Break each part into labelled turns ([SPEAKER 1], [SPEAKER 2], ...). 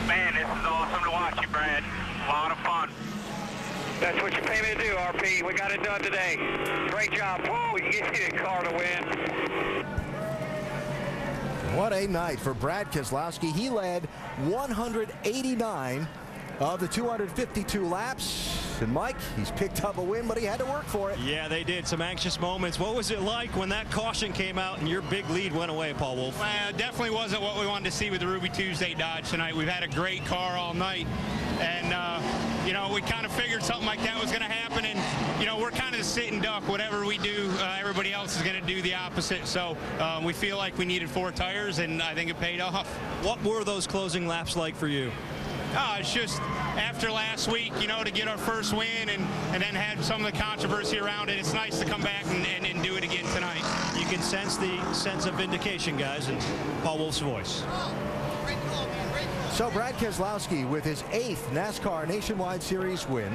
[SPEAKER 1] Man, this is awesome to watch you, Brad. A lot of fun.
[SPEAKER 2] That's what you pay me to do, RP. We got it done today. Great job. Whoa, you get the car to win.
[SPEAKER 3] What a night for Brad Keselowski. He led 189 of the 252 laps. And Mike, he's picked up a win, but he had to work for it.
[SPEAKER 4] Yeah, they did. Some anxious moments. What was it like when that caution came out and your big lead went away, Paul Wolf?
[SPEAKER 5] Well, it definitely wasn't what we wanted to see with the Ruby Tuesday Dodge tonight. We've had a great car all night. And, you know, we kind of figured something like that was going to happen. And, you know, we're kind of sit and duck. Whatever we do, everybody else is going to do the opposite. So we feel like we needed 4 tires, and I think it paid off.
[SPEAKER 4] What were those closing laps like for you?
[SPEAKER 5] Oh, it's just after last week, you know, to get our first win and then had some of the controversy around it, it's nice to come back and do it again tonight.
[SPEAKER 4] You can sense the sense of vindication, guys, in Paul Wolf's voice.
[SPEAKER 3] So Brad Keselowski with his 8th NASCAR Nationwide Series win.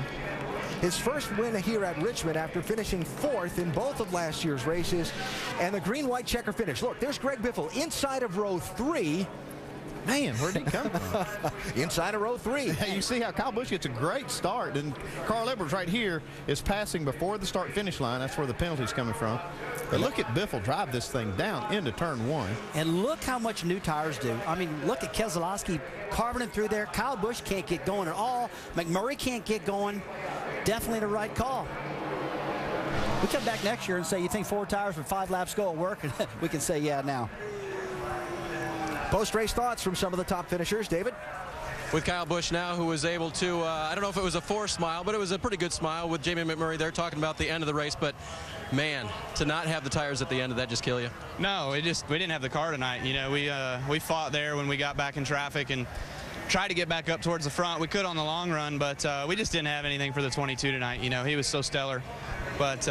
[SPEAKER 3] His first win here at Richmond after finishing 4th in both of last year's races. And the green-white checker finish. Look, there's Greg Biffle inside of row 3.
[SPEAKER 6] Man, where'd he come from?
[SPEAKER 3] Inside of row 3.
[SPEAKER 6] You see how Kyle Busch gets a great start, and Carl Edwards right here is passing before the start-finish line. That's where the penalty's coming from. But look at Biffle drive this thing down into turn 1.
[SPEAKER 7] And look how much new tires do. I mean, look at Keselowski carving it through there. Kyle Busch can't get going at all. McMurray can't get going. Definitely the right call. We come back next year and say, you think 4 tires with 5 laps go will work? We can say, yeah, now.
[SPEAKER 3] Post-race thoughts from some of the top finishers. David?
[SPEAKER 8] With Kyle Busch now, who was able to, I don't know if it was a forced smile, but it was a pretty good smile with Jamie McMurray there talking about the end of the race. But, man, to not have the tires at the end, did that just kill you?
[SPEAKER 5] No, we didn't have the car tonight. You know, we fought there when we got back in traffic and tried to get back up towards the front. We could on the long run, but we just didn't have anything for the 22 tonight. You know, he was so stellar. But,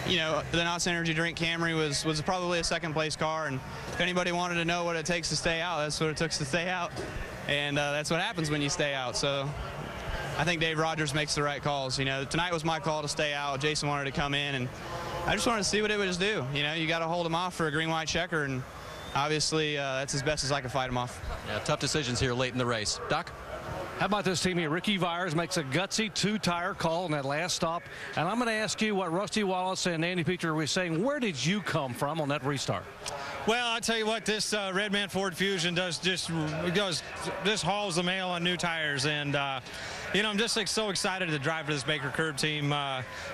[SPEAKER 5] you know, the NOS Energy Drink Camry was probably a second-place car, and if anybody wanted to know what it takes to stay out, that's what it took to stay out. And that's what happens when you stay out. So I think Dave Rogers makes the right calls. You know, tonight was my call to stay out. Jason wanted to come in, and I just wanted to see what it would just do. You know, you got to hold him off for a green-white checker, and obviously that's as best as I could fight him off.
[SPEAKER 8] Yeah, tough decisions here late in the race. Doc?
[SPEAKER 9] How about this team here? Ricky Vires makes a gutsy 2-tire call in that last stop. And I'm going to ask you what Rusty Wallace and Andy Peter were saying. Where did you come from on that restart?
[SPEAKER 10] Well, I'll tell you what, this Redman Ford Fusion just hauls the mail on new tires. And, you know, I'm just so excited to drive for this Baker Curb team.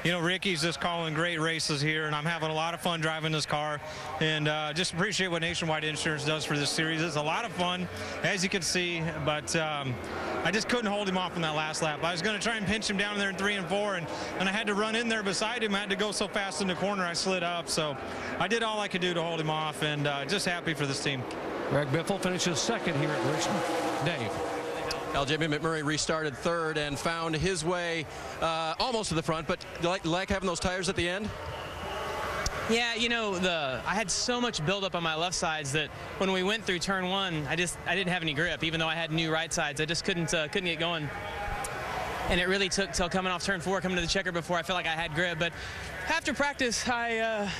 [SPEAKER 10] You know, Ricky's just calling great races here, and I'm having a lot of fun driving this car. And just appreciate what Nationwide Insurance does for this series. It's a lot of fun, as you can see, but I just couldn't hold him off on that last lap. I was going to try and pinch him down there in 3 and 4, and I had to run in there beside him. I had to go so fast in the corner I slid up. So I did all I could do to hold him off, and just happy for this team.
[SPEAKER 9] Greg Biffle finishes 2nd here at Richmond. Dave.
[SPEAKER 8] Jamie McMurray restarted 3rd and found his way almost to the front, but like having those tires at the end?
[SPEAKER 11] Yeah, you know, I had so much buildup on my left sides that when we went through turn 1, I didn't have any grip. Even though I had new right sides, I just couldn't get going. And it really took till coming off turn 4, coming to the checker before I felt like I had grip. But after practice, I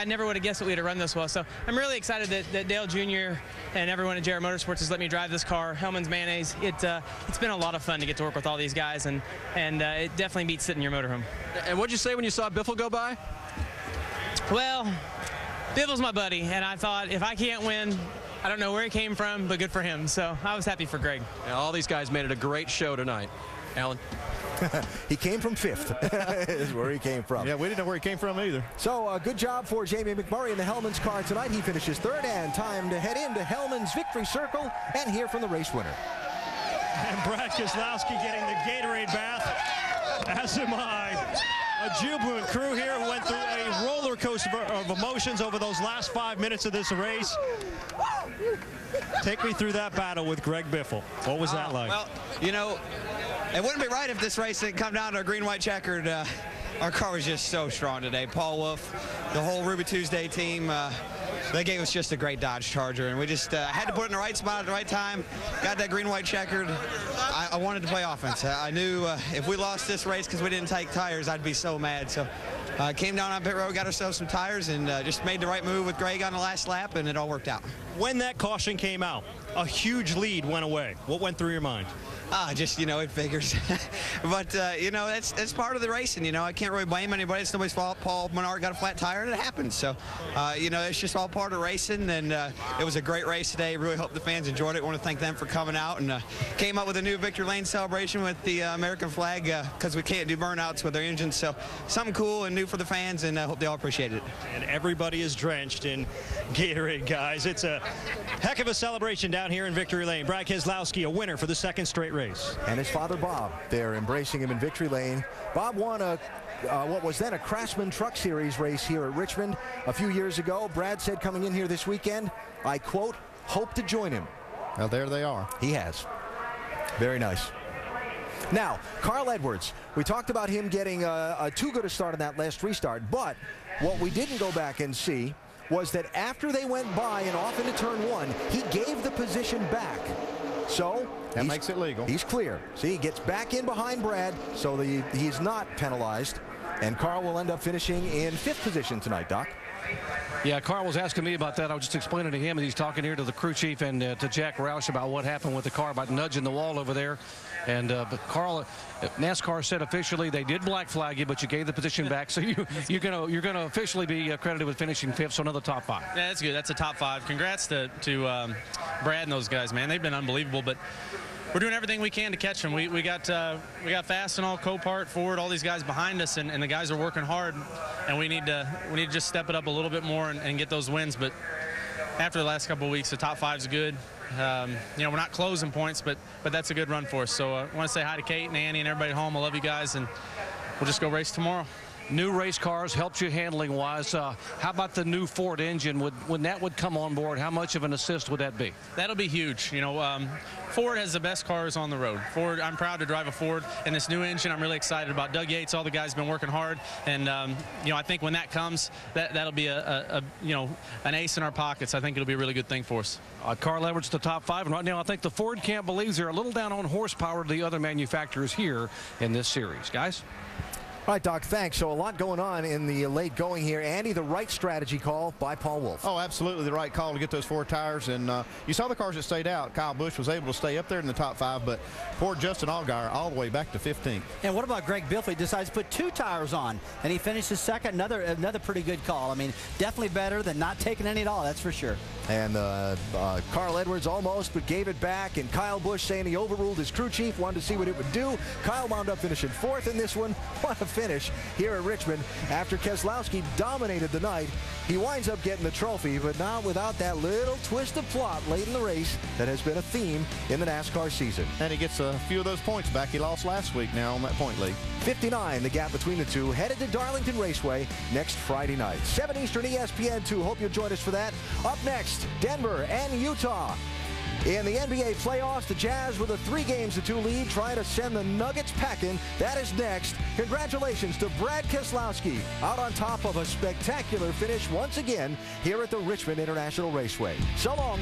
[SPEAKER 11] never would have guessed that we had to run this well. So I'm really excited that Dale Jr. and everyone at JR Motorsports has let me drive this car. Hellman's Mayonnaise. It's been a lot of fun to get to work with all these guys, and it definitely beats sitting in your motorhome.
[SPEAKER 8] And what'd you say when you saw Biffle go by?
[SPEAKER 11] Well, Biffle's my buddy, and I thought if I can't win, I don't know where he came from, but good for him. So I was happy for Greg.
[SPEAKER 8] Yeah, all these guys made it a great show tonight. Alan?
[SPEAKER 3] He came from 5th is where he came from.
[SPEAKER 6] Yeah, we didn't know where he came from either.
[SPEAKER 3] So good job for Jamie McMurray in the Hellman's car tonight. He finishes 3rd, and time to head into Hellman's victory circle and hear from the race winner.
[SPEAKER 4] And Brad Keselowski getting the Gatorade bath, as am I. A jubilant crew here who went through a roller coaster of emotions over those last 5 minutes of this race. Take me through that battle with Greg Biffle. What was that like?
[SPEAKER 12] Well, you know, it wouldn't be right if this race didn't come down to a green-white checkered. Our car was just so strong today. Paul Wolf, the whole Ruby Tuesday team, they gave us just a great Dodge Charger, and we just had to put it in the right spot at the right time. Got that green-white checkered. I wanted to play offense. I knew if we lost this race because we didn't take tires, I'd be so mad. So came down on pit road, got ourselves some tires, and just made the right move with Greg on the last lap, and it all worked out.
[SPEAKER 4] When that caution came out, a huge lead went away. What went through your mind?
[SPEAKER 12] Just, it figures. But, it's part of the racing. I can't really blame anybody. It's nobody's fault. Paul Menard got a flat tire, and it happens. So, it's just all part of racing, and it was a great race today. Really hope the fans enjoyed it. I want to thank them for coming out, and came up with a new Victory Lane celebration with the American flag because we can't do burnouts with our engines. So, something cool and new for the fans, and I hope they all appreciated it.
[SPEAKER 4] And everybody is drenched in Gatorade, guys. It's a heck of a celebration down here in Victory Lane. Brad Keselowski, a winner for the second straight race.
[SPEAKER 3] And his father, Bob, they're embracing him in Victory Lane. Bob won what was then a Craftsman Truck Series race here at Richmond a few years ago. Brad said coming in here this weekend, I quote, hope to join him.
[SPEAKER 6] Well, there they are.
[SPEAKER 3] He has. Very nice. Now, Carl Edwards, we talked about him getting too good a start on that last restart, but what we didn't go back and see was that after they went by and off into turn 1, he gave the position back. So
[SPEAKER 6] that makes it legal.
[SPEAKER 3] He's clear. See, he gets back in behind Brad, so he's not penalized. And Carl will end up finishing in 5th position tonight, Doc.
[SPEAKER 9] Yeah, Carl was asking me about that. I was just explaining to him, and he's talking here to the crew chief and to Jack Roush about what happened with the car, about nudging the wall over there. And but Carl, NASCAR said officially they did black flag you, but you gave the position back, so you're gonna officially be credited with finishing 5th, so another top 5.
[SPEAKER 11] Yeah, that's good. That's a top 5. Congrats to Brad and those guys, man. They've been unbelievable, but we're doing everything we can to catch them. We got Fast and all, Copart, Ford, all these guys behind us, and the guys are working hard, and we need to just step it up a little bit more and get those wins. But after the last couple of weeks, the top 5's good. We're not closing points, but that's a good run for us. So I want to say hi to Kate and Annie and everybody at home. I love you guys, and we'll just go race tomorrow.
[SPEAKER 9] New race cars helped you handling wise. How about the new Ford engine? When that would come on board, how much of an assist would that be?
[SPEAKER 11] That'll be huge. Ford has the best cars on the road. Ford, I'm proud to drive a Ford, and this new engine I'm really excited about. Doug Yates, all the guys have been working hard, and I think when that comes, that'll be an ace in our pockets. I think it'll be a really good thing for us.
[SPEAKER 9] Carl Edwards, the top 5, and right now I think the Ford camp believes they're a little down on horsepower to the other manufacturers here in this series. Guys?
[SPEAKER 3] All right, Doc, thanks. So a lot going on in the late going here. Andy, the right strategy call by Paul Wolf.
[SPEAKER 6] Oh, absolutely the right call to get those 4 tires. And you saw the cars that stayed out. Kyle Busch was able to stay up there in the top 5, but poor Justin Allgaier all the way back to 15th.
[SPEAKER 7] And what about Greg Biffle? He decides to put 2 tires on, and he finishes second. Another pretty good call. I mean, definitely better than not taking any at all, that's for sure.
[SPEAKER 3] And Carl Edwards almost, but gave it back. And Kyle Busch saying he overruled his crew chief, wanted to see what it would do. Kyle wound up finishing 4th in this one. What a finish here at Richmond after Keselowski dominated the night. He winds up getting the trophy, but not without that little twist of plot late in the race that has been a theme in the NASCAR season.
[SPEAKER 6] And he gets a few of those points back he lost last week now on that point lead.
[SPEAKER 3] 59, the gap between the two, headed to Darlington Raceway next Friday night. 7 Eastern, ESPN2. Hope you'll join us for that. Up next, Denver and Utah. In the NBA playoffs, the Jazz with a 3-2 lead trying to send the Nuggets packing. That is next. Congratulations to Brad Keselowski out on top of a spectacular finish once again here at the Richmond International Raceway. So long.